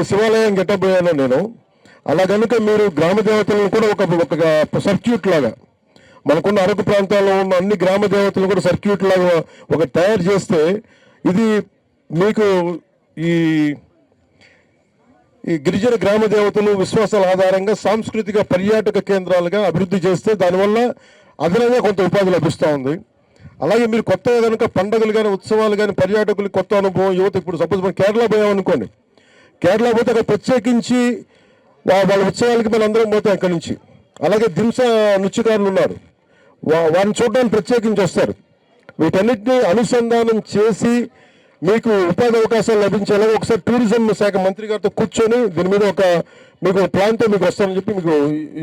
శివాలయం గెట్టబోయాను నేను. అలా కనుక మీరు గ్రామ దేవతలను కూడా ఒక సర్క్యూట్ లాగా మనకున్న అరకు ప్రాంతాల్లో ఉన్న అన్ని గ్రామ దేవతలను కూడా సర్క్యూట్ లాగా ఒక తయారు చేస్తే ఇది మీకు ఈ గిరిజన గ్రామ దేవతలు విశ్వాసాల ఆధారంగా సాంస్కృతిక పర్యాటక కేంద్రాలుగా అభివృద్ధి చేస్తే దానివల్ల అదనంగా కొంత ఉపాధి లభిస్తూ ఉంది. అలాగే మీరు కొత్తగా కనుక పండుగలు కానీ ఉత్సవాలు కానీ పర్యాటకులు కొత్త అనుభవం యువత ఇప్పుడు సపోజ్ మనం కేరళ పోయామనుకోండి, కేరళ పోతే అక్కడ ప్రత్యేకించి వాళ్ళ ఉత్సవాలకి మనం అందరం పోతాం ఇక్కడి నుంచి. అలాగే దింస నృత్యకారులు ఉన్నారు, వారిని చూడడానికి ప్రత్యేకించి వస్తారు. వీటన్నిటిని అనుసంధానం చేసి మీకు ఉపాధి అవకాశాలు లభించేలా ఒకసారి టూరిజం శాఖ మంత్రి గారితో కూర్చొని దీని మీద మీకు ప్లాన్తో మీకు వస్తానని చెప్పి మీకు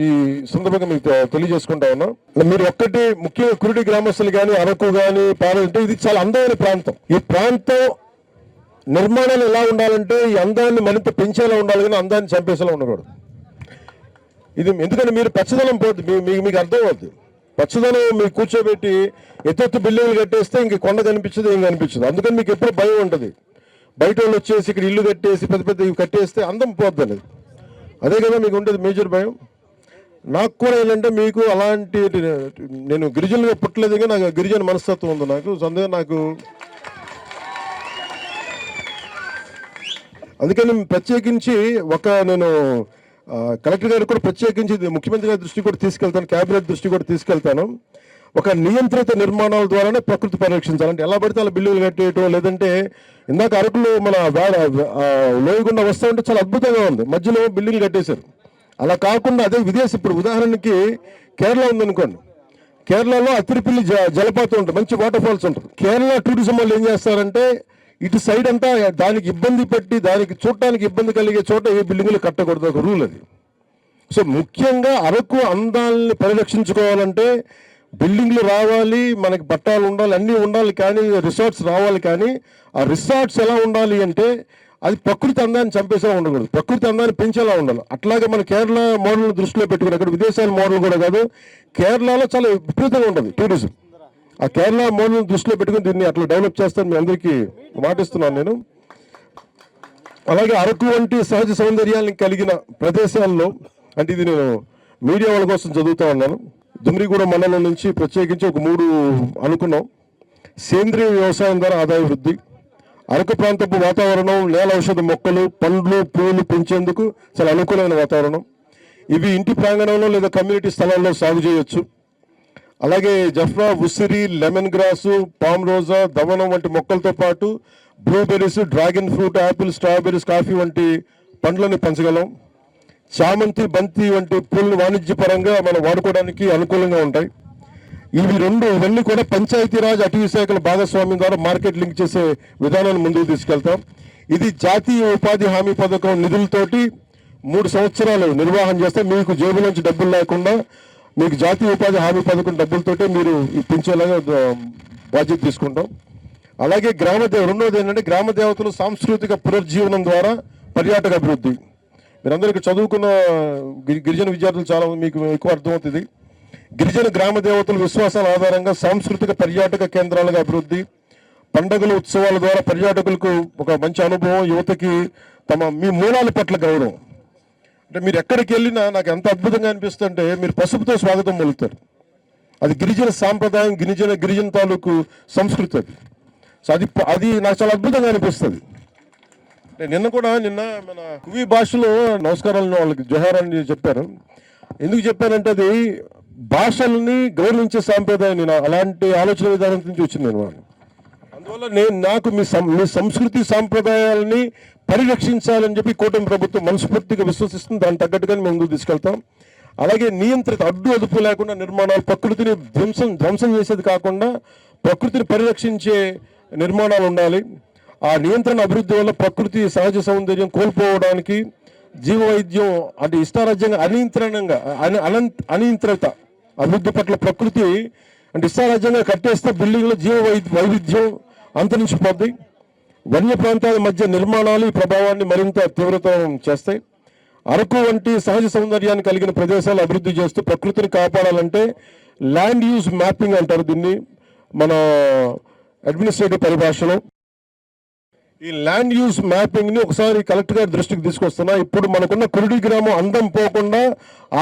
ఈ సందర్భంగా మీకు తెలియజేసుకుంటా ఉన్నాం. మీరు ఒక్కటి ముఖ్యంగా కురుడి గ్రామస్తులు కానీ అరకు కానీ పాలంటే ఇది చాలా అందమైన ప్రాంతం. ఈ ప్రాంతం నిర్మాణాలు ఎలా ఉండాలంటే ఈ అందాన్ని మరింత పెంచేలా ఉండాలి కానీ అందాన్ని చంపేసేలా ఉండకూడదు. ఇది ఎందుకంటే మీరు పచ్చదనం పోద్ది, మీకు అర్థం అవుద్ది. పచ్చదనం మీకు కూర్చోబెట్టి ఎత్తెత్తు బిల్డింగ్లు కట్టేస్తే ఇంక కొండ కనిపించదు, ఏం కనిపించదు. అందుకని మీకు ఎప్పుడు భయం ఉంటుంది. బయట వాళ్ళు వచ్చేసి ఇక్కడ ఇల్లు కట్టేసి పెద్ద పెద్ద ఇవి కట్టేస్తే అందం పోద్ది అనేది. అదే కదా మీకు ఉండేది మేజర్ భయం. నాకు కూడా ఏంటంటే మీకు అలాంటి నేను గిరిజనులుగా పుట్టలేదు కానీ నాకు గిరిజన మనస్తత్వం ఉంది. నాకు అందుకని ప్రత్యేకించి నేను కలెక్టర్ గారికి కూడా ప్రత్యేకించి ముఖ్యమంత్రి గారి దృష్టి కూడా తీసుకెళ్తాను, క్యాబినెట్ దృష్టి కూడా తీసుకెళ్తాను. ఒక నియంత్రిత నిర్మాణాల ద్వారానే ప్రకృతి పరిరక్షించాలంటే ఎలా పడితే అలా బిల్లులు కట్టేయటం, లేదంటే ఇందాక అరకులో మన లోయగుండా వస్తూ ఉంటే చాలా అద్భుతంగా ఉంది, మధ్యలో బిల్డింగ్లు కట్టేశారు. అలా కాకుండా అదే విదేశీ ఇప్పుడు ఉదాహరణకి కేరళ ఉందనుకోండి, కేరళలో అతిరిపిల్లి జలపాతం ఉంటుంది, మంచి వాటర్ ఫాల్స్ ఉంటుంది. కేరళ టూరిజం వాళ్ళు ఏం చేస్తారంటే ఇటు సైడ్ అంతా దానికి ఇబ్బంది పెట్టి దానికి చూడటానికి ఇబ్బంది కలిగే చోట ఏ బిల్డింగులు కట్టకూడదు, ఒక రూల్ అది. సో ముఖ్యంగా అరకు అందాలని పరిరక్షించుకోవాలంటే బిల్డింగ్లు రావాలి, మనకి పట్టాలు ఉండాలి, అన్నీ ఉండాలి, కానీ రిసార్ట్స్ రావాలి. కానీ ఆ రిసార్ట్స్ ఎలా ఉండాలి అంటే అది ప్రకృతి అందాన్ని చంపేసేలా ఉండకూడదు, ప్రకృతి అందాన్ని పెంచేలా ఉండాలి. అట్లాగే మన కేరళ మోడల్ దృష్టిలో పెట్టుకుని అక్కడ విదేశాల మోడల్ కూడా కాదు, కేరళలో చాలా విపరీతంగా ఉంటుంది టూరిజం. ఆ కేరళ మోడల్ దృష్టిలో పెట్టుకుని దీన్ని అట్లా డెవలప్ చేస్తాను మీ అందరికీ మాటిస్తున్నాను నేను. అలాగే అరకు వంటి సహజ సౌందర్యాన్ని కలిగిన ప్రదేశాల్లో అంటే ఇది నేను మీడియా వాళ్ళ కోసం చదువుతూ ఉన్నాను. దుమ్రిగూడ మండలం నుంచి ప్రత్యేకించి ఒక 3 అనుకున్నాం. సేంద్రియ వ్యవసాయం ద్వారా ఆదాయ వృద్ధి, అరకు ప్రాంతపు వాతావరణం, నేల ఔషధ మొక్కలు, పండ్లు, పూలు పెంచేందుకు చాలా అనుకూలమైన వాతావరణం. ఇవి ఇంటి ప్రాంగణంలో లేదా కమ్యూనిటీ స్థలాల్లో సాగు చేయొచ్చు. అలాగే జఫ్రా, ఉసిరి, లెమన్ గ్రాసు, పామ్ రోజా, దవనం వంటి మొక్కలతో పాటు blueberries, dragon fruit, Apple, strawberries, coffee వంటి పండ్లను పెంచగలం. చామంతి, బంతి వంటి పూలను వాణిజ్యపరంగా మనం వాడుకోవడానికి అనుకూలంగా ఉంటాయి. ఇవన్నీ కూడా పంచాయతీరాజ్ అటవీ శాఖల భాగస్వామ్యం ద్వారా మార్కెట్ లింక్ చేసే విధానాన్ని ముందుకు తీసుకెళ్తాం. ఇది జాతీయ ఉపాధి హామీ పథకం నిధులతోటి 3 సంవత్సరాలు నిర్వహణ చేస్తే మీకు జేబు నుంచి డబ్బులు లేకుండా మీకు జాతీయ ఉపాధి హామీ పథకం డబ్బులతోటే మీరు పెంచేలాగా బాధ్యత తీసుకుంటాం. అలాగే రెండవది ఏంటంటే గ్రామ దేవతలు సాంస్కృతిక పునర్జీవనం ద్వారా పర్యాటక అభివృద్ధి. మీరందరికీ చదువుకున్న గిరిజన విద్యార్థులు చాలా మీకు ఎక్కువ అర్థమవుతుంది. గిరిజన గ్రామ దేవతలు విశ్వాసాల ఆధారంగా సాంస్కృతిక పర్యాటక కేంద్రాలుగా అభివృద్ధి, పండుగలు ఉత్సవాల ద్వారా పర్యాటకులకు ఒక మంచి అనుభవం, యువతకి మీ మూలాల పట్ల గౌరవం. అంటే మీరు ఎక్కడికి వెళ్ళినా నాకు ఎంత అద్భుతంగా అనిపిస్తుంటే మీరు పసుపుతో స్వాగతం పలుకుతారు. అది గిరిజన సాంప్రదాయం, గిరిజన తాలూకు సంస్కృతి అది. సో అది నాకు చాలా అద్భుతంగా అనిపిస్తుంది. నిన్న మన కువి భాషలో నమస్కారాలను వాళ్ళకి జోహార్ అని చెప్పారు. ఎందుకు చెప్పానంటే అది భాషల్ని గౌరవించే సాంప్రదాయం. నేను అలాంటి ఆలోచన విధానం నుంచి వచ్చింది నేను. అందువల్ల నాకు మీ సంస్కృతి సాంప్రదాయాలని పరిరక్షించాలని చెప్పి కూటమి ప్రభుత్వం మనస్ఫూర్తిగా విశ్వసిస్తుంది. దాన్ని తగ్గట్టుగా మేము ముందుకు తీసుకెళ్తాం. అలాగే నియంత్రిత అడ్డు లేకుండా నిర్మాణాలు, ప్రకృతిని ధ్వంసం చేసేది కాకుండా ప్రకృతిని పరిరక్షించే నిర్మాణాలు ఉండాలి. ఆ నియంత్రణ అభివృద్ధి వల్ల ప్రకృతి సహజ సౌందర్యం కోల్పోవడానికి, జీవ వైద్యం అంటే ఇష్టారాజ్యంగా అనియంత్రిత అభివృద్ధి పట్ల ప్రకృతి అంటే ఇష్టారాజ్యంగా కట్టేస్తే బిల్డింగ్లో జీవ వైవిధ్యం అంతరించిపోద్ది. వన్య ప్రాంతాల మధ్య నిర్మాణాలు ఈ ప్రభావాన్ని మరింత తీవ్రతరం చేస్తాయి. అరకు వంటి సహజ సౌందర్యాన్ని కలిగిన ప్రదేశాలు అభివృద్ధి చేస్తూ ప్రకృతిని కాపాడాలంటే ల్యాండ్ యూజ్ మ్యాపింగ్ అంటారు దీన్ని మన అడ్మినిస్ట్రేటివ్ పరిభాషలో. ఈ ల్యాండ్ యూస్ మ్యాపింగ్ ని ఒకసారి కలెక్టర్ గారి దృష్టికి తీసుకొస్తున్నా. ఇప్పుడు మనకున్న కురుడి గ్రామం అందం పోకుండా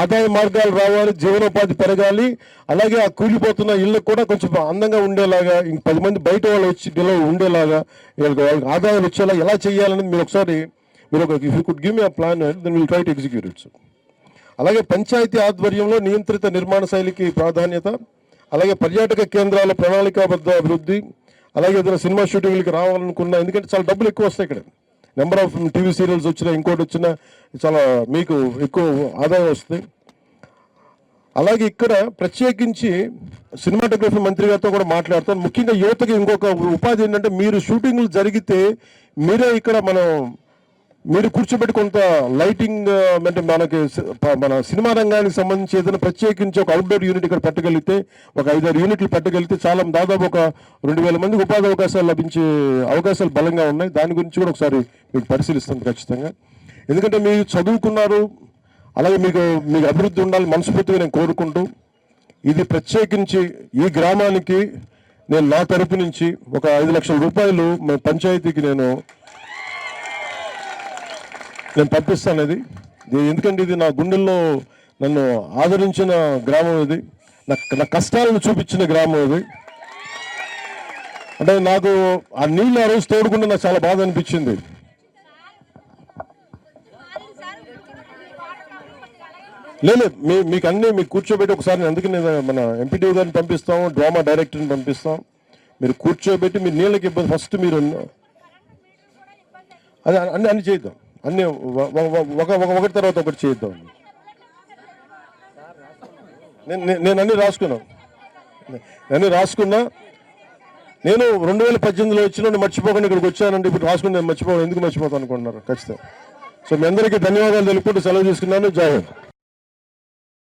ఆదాయ మార్గాలు రావాలి, జీవనోపాధి పెరగాలి, అలాగే ఆ కూలిపోతున్న ఇళ్ళకు కూడా కొంచెం అందంగా ఉండేలాగా, ఇంక 10 మంది బయట వాళ్ళు వచ్చి ఉండేలాగా, వాళ్ళకి ఆదాయం వచ్చేలా ఎలా చేయాలనేది మీరు ఒకసారి if you could give me a plan then will try to execute it. అలాగే పంచాయతీ ఆధ్వర్యంలో నియంత్రిత నిర్మాణ శైలికి ప్రాధాన్యత, అలాగే పర్యాటక కేంద్రాల ప్రణాళికాబద్ధ అభివృద్ధి, అలాగే ఏదైనా సినిమా షూటింగ్లకి రావాలనుకున్నా, ఎందుకంటే చాలా డబ్బులు ఎక్కువ వస్తాయి ఇక్కడ. నెంబర్ ఆఫ్ టీవీ సీరియల్స్ వచ్చినా ఇంకోటి వచ్చినా చాలా మీకు ఎక్కువ ఆదాయం వస్తుంది. అలాగే ఇక్కడ ప్రత్యేకించి సినిమాటోగ్రఫీ మంత్రి గారితో కూడా మాట్లాడుతాను. ముఖ్యంగా యువతకి ఇంకొక ఉపాధి ఏంటంటే, మీరు షూటింగ్లు జరిగితే మీరే ఇక్కడ మీరు కూర్చోబెట్టి కొంత లైటింగ్ అంటే మన సినిమా రంగానికి సంబంధించి ఏదైనా ప్రత్యేకించి ఒక అవుట్డోర్ యూనిట్ ఇక్కడ పెట్టగలిగితే, ఒక 5-6 యూనిట్లు పెట్టగలిగితే చాలా దాదాపు ఒక 2000 మందికి ఉపాధి అవకాశాలు లభించే అవకాశాలు బలంగా ఉన్నాయి. దాని గురించి కూడా ఒకసారి మీకు పరిశీలిస్తాం ఖచ్చితంగా. ఎందుకంటే మీరు చదువుకున్నారు, అలాగే మీకు అభివృద్ధి ఉండాలి మనస్ఫూర్తిగా నేను కోరుకుంటూ, ఇది ప్రత్యేకించి ఈ గ్రామానికి నేను నా తరపు నుంచి ఒక 5 లక్షల రూపాయలు పంచాయతీకి నేను పంపిస్తాను. ఎందుకంటే ఇది నా గుండెల్లో నన్ను ఆదరించిన గ్రామం, ఇది నా కష్టాలను చూపించిన గ్రామం ఇది. అంటే నాకు ఆ నీళ్ళు ఆ రోజు తోడుకుంటే నాకు చాలా బాధ అనిపించింది. లేదు మీకు అన్నీ మీకు కూర్చోబెట్టి ఒకసారి, అందుకే నేను మన ఎంపీడీ గారిని పంపిస్తాం, డ్రామా డైరెక్టర్ని పంపిస్తాం. మీరు కూర్చోబెట్టి మీరు నీళ్ళకి ఇబ్బంది ఫస్ట్ మీరు అదే అన్ని చేద్దాం, అన్నీ ఒకటి తర్వాత ఒకటి చేద్దాం. నేను అన్నీ రాసుకున్నా. నేను 2018లో వచ్చిన మర్చిపోకుండా ఇక్కడికి వచ్చానండి. ఇప్పుడు రాసుకుని నేను ఎందుకు మర్చిపోతాను అనుకుంటున్నారు ఖచ్చితంగా. సో మీ అందరికీ ధన్యవాదాలు తెలుపుకుంటూ సెలవు తీసుకున్నాను. జై హింద్.